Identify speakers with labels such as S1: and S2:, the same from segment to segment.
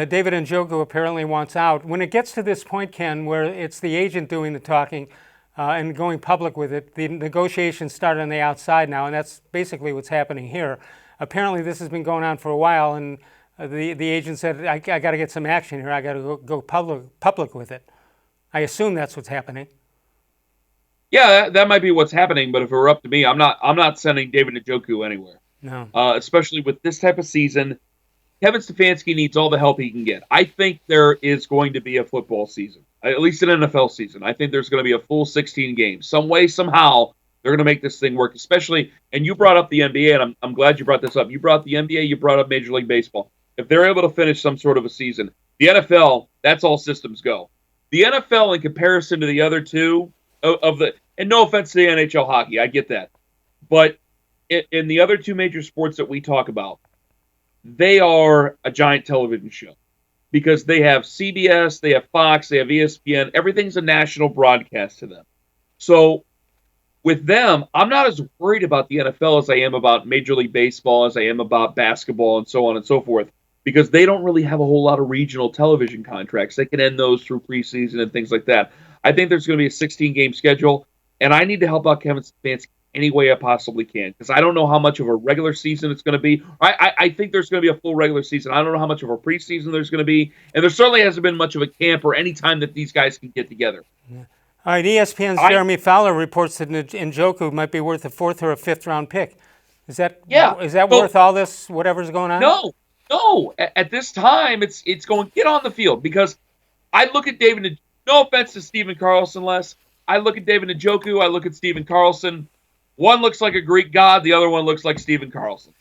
S1: David Njoku apparently wants out. When it gets to this point, Ken, where it's the agent doing the talking and going public with it, the negotiations start on the outside now, and that's basically what's happening here. Apparently, this has been going on for a while, and the agent said, I got to get some action here. I got to go public with it. I assume that's what's happening.
S2: Yeah, that might be what's happening, but if it were up to me, I'm not sending David Njoku anywhere.
S1: No.
S2: Especially with this type of season. Kevin Stefanski needs all the help he can get. I think there is going to be a football season, at least an NFL season. I think there's going to be a full 16 games. Some way, somehow, they're going to make this thing work, especially, and you brought up the NBA, and I'm glad you brought this up. You brought up the NBA, you brought up Major League Baseball. If they're able to finish some sort of a season, the NFL, that's all systems go. The NFL, in comparison to the other two, and no offense to the NHL hockey, I get that. But in the other two major sports that we talk about, they are a giant television show because they have CBS, they have Fox, they have ESPN. Everything's a national broadcast to them. So with them, I'm not as worried about the NFL as I am about Major League Baseball, as I am about basketball, and so on and so forth, because they don't really have a whole lot of regional television contracts. They can end those through preseason and things like that. I think there's going to be a 16-game schedule, and I need to help out Kevin Stefanski any way I possibly can, because I don't know how much of a regular season it's going to be. I think there's going to be a full regular season. I don't know how much of a preseason there's going to be, and there certainly hasn't been much of a camp or any time that these guys can get together.
S1: Yeah. All right, ESPN's Jeremy Fowler reports that Njoku might be worth a 4th or a 5th round pick. Is that worth all this, whatever's going on?
S2: No. At this time, it's going, get on the field, because I look at David, no offense to Stephen Carlson, Les, I look at David Njoku, I look at Stephen Carlson. One looks like a Greek god. The other one looks like Stephen Carlson.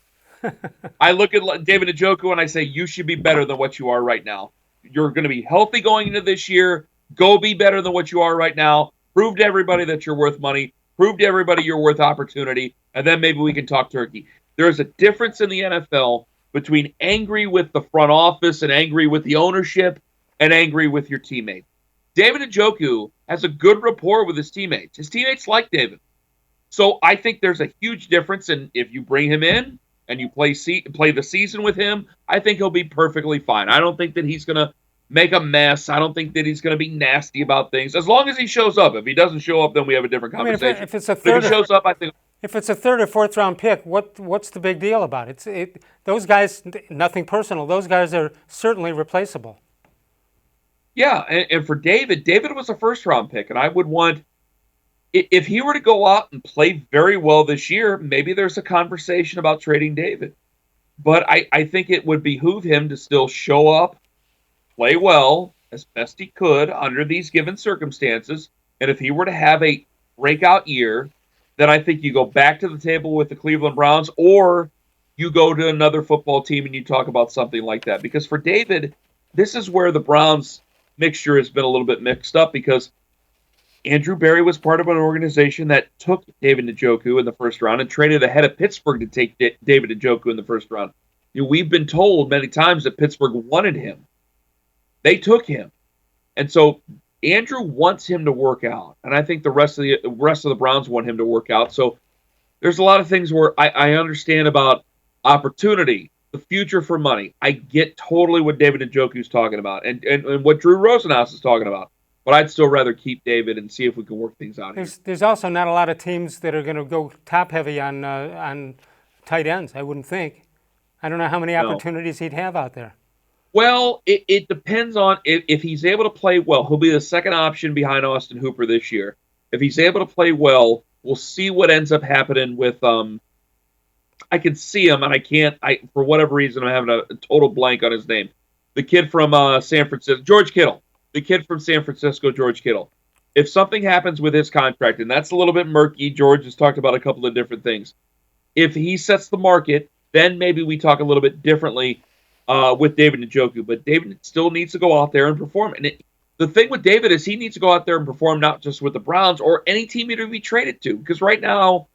S2: I look at David Njoku and I say, you should be better than what you are right now. You're going to be healthy going into this year. Go be better than what you are right now. Prove to everybody that you're worth money. Prove to everybody you're worth opportunity. And then maybe we can talk turkey. There's a difference in the NFL between angry with the front office and angry with the ownership and angry with your teammate. David Njoku has a good rapport with his teammates. His teammates like David. So I think there's a huge difference, and if you bring him in and you play the season with him, I think he'll be perfectly fine. I don't think that he's going to make a mess. I don't think that he's going to be nasty about things, as long as he shows up. If he doesn't show up, then we have a different conversation.
S1: If it's a third,
S2: if he shows up, I think.
S1: If it's a 3rd or 4th round pick, what's the big deal about it? Those guys, nothing personal. Those guys are certainly replaceable.
S2: Yeah, and for David was a 1st round pick, and I would want. If he were to go out and play very well this year, maybe there's a conversation about trading David. But I think it would behoove him to still show up, play well as best he could under these given circumstances. And if he were to have a breakout year, then I think you go back to the table with the Cleveland Browns, or you go to another football team and you talk about something like that. Because for David, this is where the Browns mixture has been a little bit mixed up, because Andrew Berry was part of an organization that took David Njoku in the 1st round and traded ahead of Pittsburgh to take David Njoku in the 1st round. We've been told many times that Pittsburgh wanted him. They took him. And so Andrew wants him to work out. And I think the rest of the Browns want him to work out. So there's a lot of things where I understand about opportunity, the future for money. I get totally what David Njoku's talking about and what Drew Rosenhaus is talking about. But I'd still rather keep David and see if we can work things out here.
S1: There's also not a lot of teams that are going to go top heavy on tight ends, I wouldn't think. I don't know how many opportunities he'd have out there.
S2: Well, it depends on if he's able to play well. He'll be the 2nd option behind Austin Hooper this year. If he's able to play well, we'll see what ends up happening with I can see him, and I can't. For whatever reason, I'm having a total blank on his name. The kid from San Francisco, George Kittle. The kid from San Francisco, George Kittle. If something happens with his contract, and that's a little bit murky, George has talked about a couple of different things. If he sets the market, then maybe we talk a little bit differently with David Njoku. But David still needs to go out there and perform. And the thing with David is he needs to go out there and perform not just with the Browns or any team he'd be traded to. Because right now,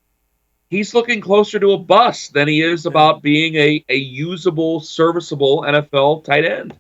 S2: he's looking closer to a bust than he is about being a usable, serviceable NFL tight end.